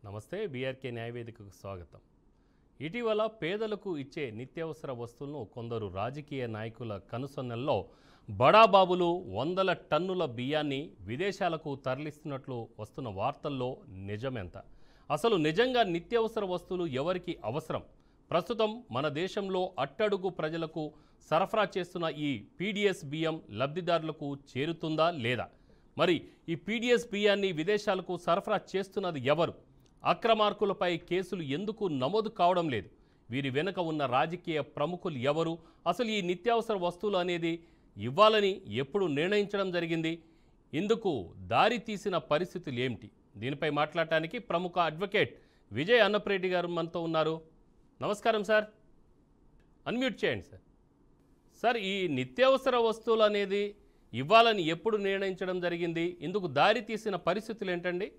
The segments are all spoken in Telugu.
నమస్తే బీఆర్కే న్యాయవేదికకు స్వాగతం. ఇటీవల పేదలకు ఇచ్చే నిత్యావసర వస్తువులను కొందరు రాజకీయ నాయకుల కనుసన్నల్లో బడాబాబులు వందల టన్నుల బియ్యాన్ని విదేశాలకు తరలిస్తున్నట్లు వస్తున్న వార్తల్లో నిజమెంత? అసలు నిజంగా నిత్యావసర వస్తువులు ఎవరికి అవసరం? ప్రస్తుతం మన దేశంలో అట్టడుగు ప్రజలకు సరఫరా చేస్తున్న ఈ పీడిఎస్ బియ్యం లబ్ధిదారులకు చేరుతుందా లేదా? మరి ఈ పీడిఎస్ బియ్యాన్ని విదేశాలకు సరఫరా చేస్తున్నది ఎవరు? అక్రమార్కులపై కేసులు ఎందుకు నమోదు కావడం లేదు? వీరి వెనుక ఉన్న రాజకీయ ప్రముఖులు ఎవరు? అసలు ఈ నిత్యావసర వస్తువులు అనేది ఇవ్వాలని ఎప్పుడు నిర్ణయించడం జరిగింది? ఇందుకు దారి తీసిన పరిస్థితులు ఏమిటి? దీనిపై మాట్లాడటానికి ప్రముఖ అడ్వకేట్ విజయ్ అన్నప్రెడ్డి గారు మనతో ఉన్నారు. నమస్కారం సార్. అన్మ్యూట్ చేయండి సార్. సార్, ఈ నిత్యావసర వస్తువులు అనేది ఇవ్వాలని ఎప్పుడు నిర్ణయించడం జరిగింది? ఇందుకు దారి తీసిన పరిస్థితులు ఏంటండి?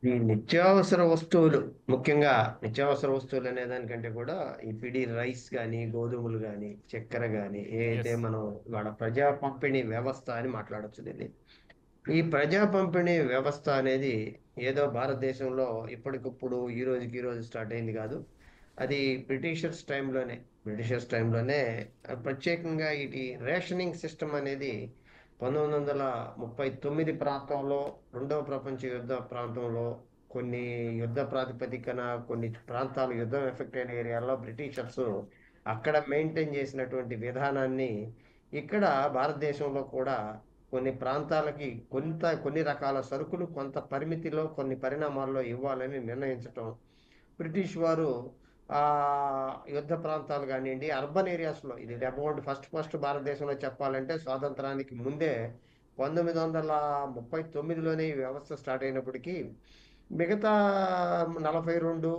ఈ నిత్యావసర వస్తువులు, ముఖ్యంగా నిత్యావసర వస్తువులు అనే దానికంటే కూడా ఈ పిడి రైస్ కానీ, గోధుమలు కానీ, చక్కెర కానీ, ఏదైతే మనం వాళ్ళ ప్రజా పంపిణీ వ్యవస్థ అని మాట్లాడొచ్చు దీన్ని. ఈ ప్రజా పంపిణీ వ్యవస్థ అనేది ఏదో భారతదేశంలో ఇప్పటికప్పుడు ఈ రోజు స్టార్ట్ అయింది కాదు. అది బ్రిటిషర్స్ టైంలోనే ప్రత్యేకంగా ఇది రేషనింగ్ సిస్టమ్ అనేది 1939 ప్రాంతంలో, రెండవ ప్రపంచ యుద్ధ ప్రాంతంలో కొన్ని యుద్ధ ప్రాతిపదికన కొన్ని ప్రాంతాలు యుద్ధం ఎఫెక్ట్ అయిన ఏరియాలో బ్రిటిషర్స్ అక్కడ మెయింటైన్ చేసినటువంటి విధానాన్ని ఇక్కడ భారతదేశంలో కూడా కొన్ని ప్రాంతాలకి కొన్ని రకాల సరుకులు కొంత పరిమితిలో కొన్ని పరిణామాల్లో ఇవ్వాలని నిర్ణయించటం. బ్రిటిష్ వారు ఆ యుద్ధ ప్రాంతాలు కానివ్వండి, అర్బన్ ఏరియాస్లో, ఇది అబౌట్ ఫస్ట్ భారతదేశంలో చెప్పాలంటే స్వాతంత్రానికి ముందే 1939లోనే ఈ వ్యవస్థ స్టార్ట్ అయినప్పటికీ మిగతా 42,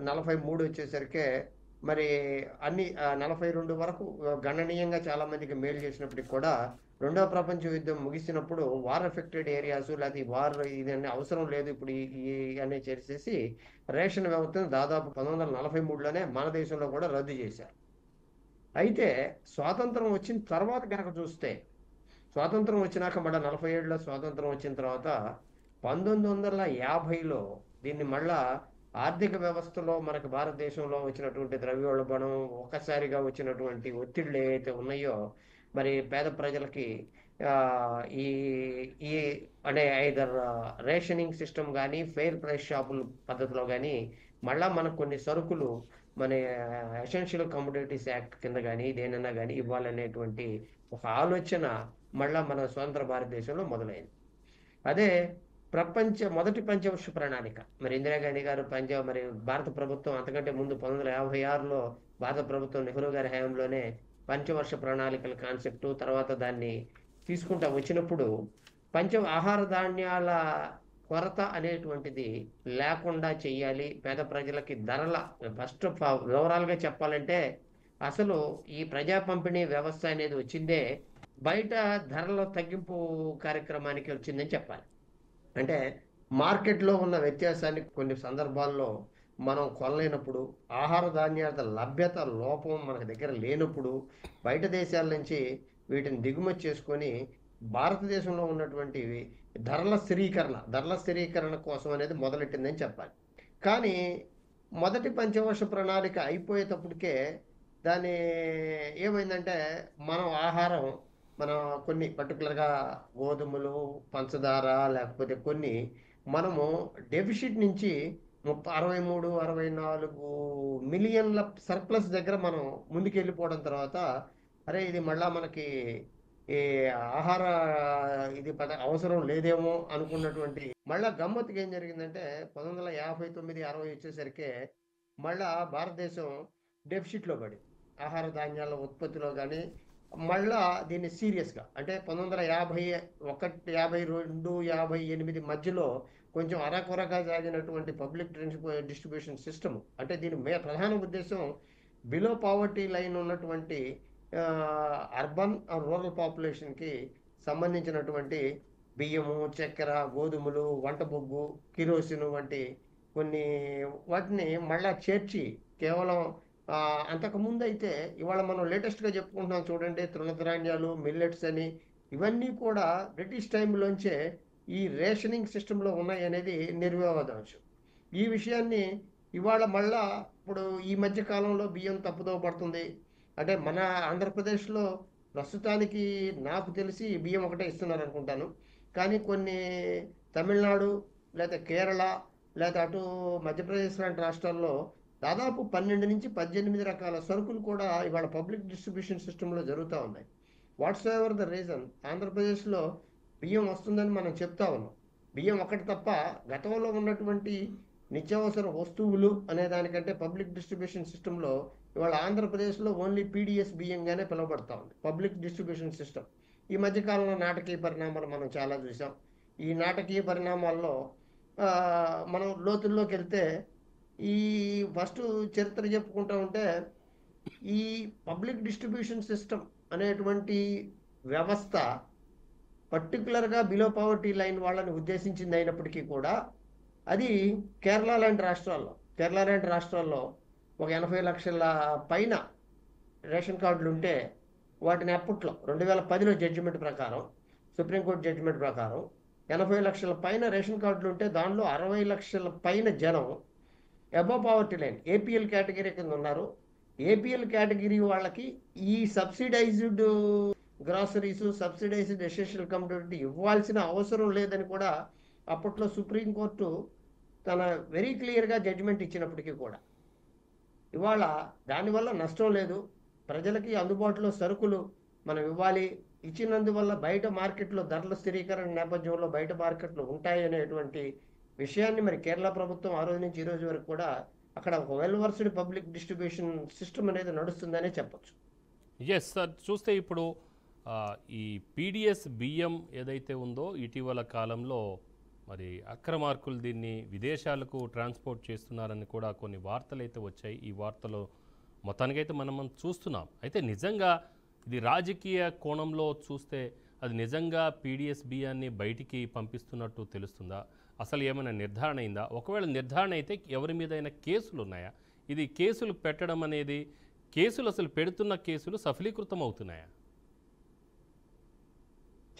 43 వచ్చేసరికే మరి అన్ని 42 వరకు గణనీయంగా చాలా మందికి మేలు చేసినప్పటికి కూడా రెండవ ప్రపంచ యుద్ధం ముగిసినప్పుడు వార్ ఎఫెక్టెడ్ ఏరియాస్ లేకపోతే వార్ ఇదన్నీ అవసరం లేదు ఇప్పుడు అని చేసేసి రేషన్ వ్యవస్థను దాదాపు 1943లోనే మన దేశంలో కూడా రద్దు చేశారు. అయితే స్వాతంత్రం వచ్చిన తర్వాత కనుక చూస్తే, స్వాతంత్రం వచ్చినాక మళ్ళీ 47లో స్వాతంత్రం వచ్చిన తర్వాత 1950లో దీన్ని మళ్ళా ఆర్థిక వ్యవస్థలో మనకు భారతదేశంలో వచ్చినటువంటి ద్రవ్యోల్బణం, ఒక్కసారిగా వచ్చినటువంటి ఒత్తిళ్లు ఏవైతే ఉన్నాయో మరి పేద ప్రజలకి ఈ ఈ అంటే ఐదర్ రేషనింగ్ సిస్టమ్ కానీ, ఫెయిర్ ప్రైస్ షాపుల పద్ధతిలో కానీ మళ్ళా మనకు కొన్ని సరుకులు మన ఎసెన్షియల్ కమోడిటీస్ యాక్ట్ కింద కానీ దేనైనా కానీ ఇవ్వాలనేటువంటి ఒక ఆలోచన మళ్ళా మన స్వతంత్ర భారతదేశంలో మొదలైంది. అదే మొదటి పంచవర్ష ప్రణాళిక మరి ఇందిరాగాంధీ గారు మరి భారత ప్రభుత్వం అంతకంటే ముందు 1956లో భారత ప్రభుత్వం నెహ్రూ గారి హయాంలోనే పంచవర్ష ప్రణాళికల కాన్సెప్ట్ తర్వాత దాన్ని తీసుకుంటా వచ్చినప్పుడు ఆహార ధాన్యాల కొరత అనేటువంటిది లేకుండా చెయ్యాలి, పేద ప్రజలకి ఫస్ట్ వివరాలుగా చెప్పాలంటే అసలు ఈ ప్రజా పంపిణీ వ్యవస్థ అనేది వచ్చిందే బయట ధరల తగ్గింపు కార్యక్రమానికి వచ్చిందని చెప్పాలి. అంటే మార్కెట్లో ఉన్న వ్యత్యాసాన్ని కొన్ని సందర్భాల్లో మనం కొనలేనప్పుడు, ఆహార ధాన్యాల లభ్యత లోపం మనకు దగ్గర లేనప్పుడు బయట దేశాల నుంచి వీటిని దిగుమతి చేసుకొని భారతదేశంలో ఉన్నటువంటి ధరల స్థిరీకరణ కోసం అనేది మొదలెట్టిందని చెప్పాలి. కానీ మొదటి పంచవర్ష ప్రణాళిక అయిపోయేటప్పటికే దాని ఏమైందంటే మనం కొన్ని పర్టికులర్గా గోధుమలు, పంచదార లేకపోతే కొన్ని మనము డెఫిసిట్ నుంచి 63, 64 మిలియన్ల సర్ప్లస్ దగ్గర మనం ముందుకు వెళ్ళిపోవడం తర్వాత అరే ఇది మళ్ళా మనకి ఈ ఆహార అవసరం లేదేమో అనుకున్నటువంటి మళ్ళా గమ్మత్తుగా ఏం జరిగిందంటే 1959, 60 వచ్చేసరికి మళ్ళా భారతదేశం డెఫిసిట్లో పడి ఆహార ధాన్యాల ఉత్పత్తిలో కానీ మళ్ళా దీన్ని సీరియస్గా అంటే 1951, 52, 58 మధ్యలో కొంచెం అరకొరగా సాగినటువంటి పబ్లిక్ డిస్ట్రిబ్యూషన్ సిస్టమ్ అంటే దీని ప్రధాన ఉద్దేశం బిలో పావర్టీ లైన్ ఉన్నటువంటి అర్బన్ రూరల్ పాపులేషన్కి సంబంధించినటువంటి బియ్యము, చక్కెర, గోధుమలు, వంట బొగ్గు, కిరోసిన్ వంటి కొన్ని వాటిని మళ్ళా చేర్చి కేవలం అంతకుముందు అయితే ఇవాళ మనం లేటెస్ట్గా చెప్పుకుంటున్నాం చూడండి, తృణధాన్యాలు, మిల్లెట్స్ అని ఇవన్నీ కూడా బ్రిటిష్ టైంలోంచే ఈ రేషనింగ్ సిస్టంలో ఉన్నాయి అనేది నిర్వివాదాంశం. ఈ విషయాన్ని ఇవాళ మళ్ళా ఇప్పుడు ఈ మధ్య కాలంలో బియ్యం తప్పుదోవ పడుతుంది. అంటే మన ఆంధ్రప్రదేశ్లో ప్రస్తుతానికి నాకు తెలిసి బియ్యం ఒకటే ఇస్తున్నారు అనుకుంటాను. కానీ కొన్ని తమిళనాడు లేదా కేరళ లేదా అటు మధ్యప్రదేశ్ లాంటి రాష్ట్రాల్లో దాదాపు 12 నుంచి 18 రకాల సరుకులు కూడా ఇవాళ పబ్లిక్ డిస్ట్రిబ్యూషన్ సిస్టంలో జరుగుతూ ఉన్నాయి. వాట్స్ ఎవర్ ద రీజన్, ఆంధ్రప్రదేశ్లో బియ్యం వస్తుందని మనం చెప్తా ఉన్నాం. బియ్యం ఒకటి తప్ప గతంలో ఉన్నటువంటి నిత్యావసర వస్తువులు అనే దానికంటే పబ్లిక్ డిస్ట్రిబ్యూషన్ సిస్టంలో ఇవాళ ఆంధ్రప్రదేశ్లో ఓన్లీ పీడిఎస్ బియ్యంగానే పిలువబడతా ఉంది పబ్లిక్ డిస్ట్రిబ్యూషన్ సిస్టమ్. ఈ మధ్యకాలంలో నాటకీయ పరిణామాలు మనం చాలా చూసాం. ఈ నాటకీయ పరిణామాల్లో మనం లోతుల్లోకి వెళ్తే ఈ ఫస్ట్ చరిత్ర చెప్పుకుంటా ఉంటే ఈ పబ్లిక్ డిస్ట్రిబ్యూషన్ సిస్టమ్ అనేటువంటి వ్యవస్థ పర్టికులర్గా బిలో పవర్టీ లైన్ వాళ్ళని ఉద్దేశించింది అయినప్పటికీ కూడా అది కేరళ లాంటి రాష్ట్రాల్లో ఒక 80 లక్షల పైన రేషన్ కార్డులు ఉంటే వాటిని అప్పట్లో 2010లో జడ్జిమెంట్ ప్రకారం, సుప్రీంకోర్టు జడ్జిమెంట్ ప్రకారం 80 లక్షల పైన రేషన్ కార్డులు ఉంటే దానిలో 60 లక్షల పైన జనం above poverty line APL category కింద ఉన్నారు. ఏపీఎల్ కేటగిరీ వాళ్ళకి ఈ subsidised groceries, subsidised essential commodity ఇవ్వాల్సిన అవసరం లేదని కూడా అప్పట్లో సుప్రీంకోర్టు తన వెరీ క్లియర్గా జడ్జిమెంట్ ఇచ్చినప్పటికీ కూడా ఇవాళ దానివల్ల నష్టం లేదు, ప్రజలకి అందుబాటులో సరుకులు మనం ఇవ్వాలి, ఇచ్చినందువల్ల బయట మార్కెట్లో ధరల స్థిరీకరణ నేపథ్యంలో బయట మార్కెట్లు ఉంటాయి అనేటువంటి విషయాన్ని మరి కేరళ ప్రభుత్వం ఆ రోజు నుంచి ఈ రోజు వరకు కూడా అక్కడ ఒక well versed public distribution system అనేది నడుస్తుందనే చెప్పొచ్చు. ఎస్ సార్, చూస్తే ఇప్పుడు ఈ పీడిఎస్ బియ్యం ఏదైతే ఉందో ఇటీవల కాలంలో మరి అక్రమార్కులు దీన్ని విదేశాలకు ట్రాన్స్పోర్ట్ చేస్తున్నారని కూడా కొన్ని వార్తలు అయితే వచ్చాయి. ఈ వార్తలు మొత్తానికైతే మనం చూస్తున్నాం. అయితే నిజంగా ఇది రాజకీయ కోణంలో చూస్తే అది నిజంగా పీడిఎస్ బియ్యాన్ని బయటికి పంపిస్తున్నట్టు తెలుస్తుందా? అసలు ఏమైనా నిర్ధారణ అయిందా? ఒకవేళ నిర్ధారణ అయితే ఎవరి మీదైనా కేసులు ఉన్నాయా? ఇది కేసులు పెట్టడం అనేది, కేసులు అసలు పెడుతున్న కేసులు సఫలీకృతం అవుతున్నాయా?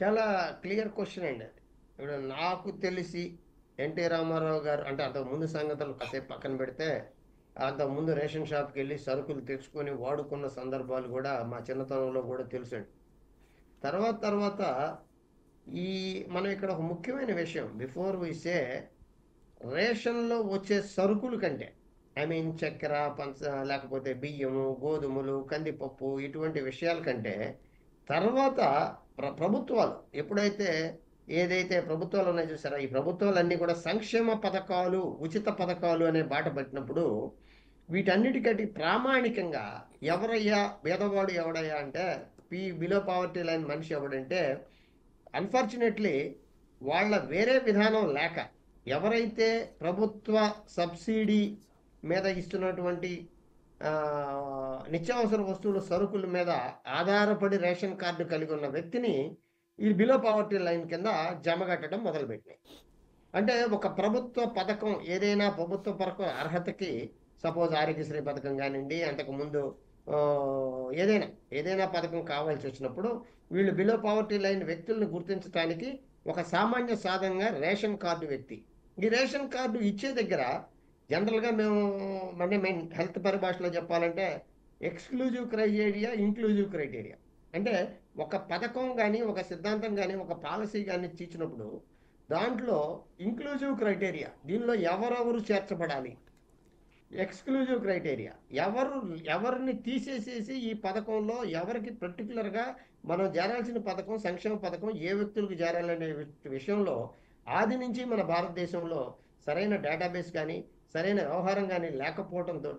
చాలా క్లియర్ క్వశ్చన్ అండి అది. ఇప్పుడు నాకు తెలిసి ఎన్టీ రామారావు గారు అంటే అంతకుముందు సంగతులు కాసేపు పక్కన పెడితే అంతకుముందు రేషన్ షాప్కి వెళ్ళి సరుకులు తెచ్చుకొని వాడుకున్న సందర్భాలు కూడా మా చిన్నతనంలో కూడా తెలుసండి. తర్వాత ఈ మనం ఇక్కడ ఒక ముఖ్యమైన విషయం బిఫోర్ వి సే, రేషన్లో వచ్చే సరుకుల కంటే చక్కెర, లేకపోతే బియ్యము, గోధుమలు, కందిపప్పు ఇటువంటి విషయాల కంటే తర్వాత ప్రభుత్వాలు ఎప్పుడైతే ఏదైతే ప్రభుత్వాలు ఉన్నాయో చూసారా, ఈ ప్రభుత్వాలన్నీ కూడా సంక్షేమ పథకాలు, ఉచిత పథకాలు అనే బాట పట్టినప్పుడు వీటన్నిటికంటే ప్రామాణికంగా ఎవరయ్యా పేదవాడు ఎవడయ్యా అంటే బిలో పావర్టీ లైన్ మనిషి ఎవడంటే అన్ఫార్చునేట్లీ వాళ్ళ వేరే విధానం లేక ఎవరైతే ప్రభుత్వ సబ్సిడీ మీద ఇస్తున్నటువంటి నిత్యావసర వస్తువుల సరుకుల మీద ఆధారపడి రేషన్ కార్డు కలిగి ఉన్న వ్యక్తిని ఈ బిలో పావర్టీ లైన్ కింద జమ కట్టడం మొదలుపెట్టినాయి. అంటే ఒక ప్రభుత్వ పథకం, ఏదైనా ప్రభుత్వ పథకం అర్హతకి, సపోజ్ ఆరోగ్యశ్రీ పథకం కానివ్వండి, అంతకుముందు ఏదైనా పథకం కావాల్సి వచ్చినప్పుడు వీళ్ళు బిలో పావర్టీ లైన్ వ్యక్తులను గుర్తించడానికి ఒక సామాన్య సాధనంగా రేషన్ కార్డు వ్యక్తి. ఈ రేషన్ కార్డు ఇచ్చే దగ్గర జనరల్గా మేము హెల్త్ పరిభాషలో చెప్పాలంటే ఎక్స్క్లూజివ్ క్రైటీరియా, ఇంక్లూజివ్ క్రైటీరియా. అంటే ఒక పథకం కానీ, ఒక సిద్ధాంతం కానీ, ఒక పాలసీ కానీ తీర్చినప్పుడు దాంట్లో ఇంక్లూజివ్ క్రైటీరియా, దీనిలో ఎవరెవరు చేర్చబడాలి, ఎక్స్క్లూజివ్ క్రైటీరియా, ఎవరిని తీసేసేసి ఈ పథకంలో ఎవరికి పర్టికులర్గా మనం చేరాల్సిన పథకం, సంక్షేమ పథకం ఏ వ్యక్తులకు చేరాలనే విషయంలో ఆది నుంచి మన భారతదేశంలో సరైన డేటాబేస్ కానీ, సరైన వ్యవహారం కానీ లేకపోవడంతో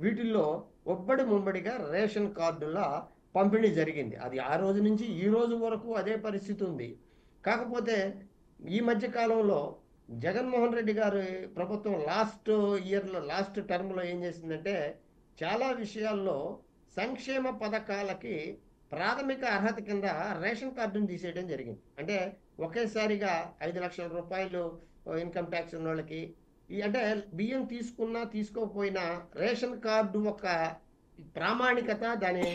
వీటిల్లో ఒబ్బడి ముంబడిగా రేషన్ కార్డుల పంపిణీ జరిగింది. అది ఆ రోజు నుంచి ఈ రోజు వరకు అదే పరిస్థితి ఉంది. కాకపోతే ఈ మధ్య కాలంలో జగన్మోహన్ రెడ్డి గారి ప్రభుత్వం లాస్ట్ టర్మ్లో ఏం చేసిందంటే చాలా విషయాల్లో సంక్షేమ పథకాలకి ప్రాథమిక అర్హత కింద రేషన్ కార్డును తీసేయడం జరిగింది. అంటే ఒకేసారిగా 5 లక్షల రూపాయలు ఇన్కమ్ ట్యాక్స్ ఉన్న వాళ్ళకి, అంటే బియ్యం తీసుకున్నా తీసుకోకపోయినా రేషన్ కార్డు ఒక ప్రామాణికత, దాని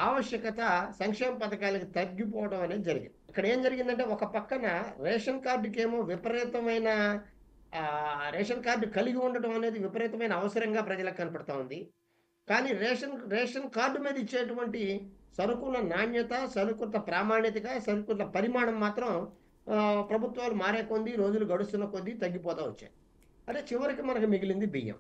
ఆవశ్యకత సంక్షేమ పథకాలకి తగ్గిపోవడం అనేది జరిగింది. ఇక్కడ ఏం జరిగిందంటే ఒక పక్కన రేషన్ కార్డుకి ఏమో విపరీతమైన రేషన్ కార్డు కలిగి ఉండటం అనేది విపరీతమైన అవసరంగా ప్రజలకు కనపడతా ఉంది. కానీ రేషన్ కార్డు మీద ఇచ్చేటువంటి సరుకుల నాణ్యత, సరుకుల ప్రామాణికత, సరుకుల పరిమాణం మాత్రం ప్రభుత్వాలు మారే కొద్దీ, రోజులు గడుస్తున్న కొద్దీ తగ్గిపోతా వచ్చాయి. అంటే చివరికి మనకు మిగిలింది బియ్యం.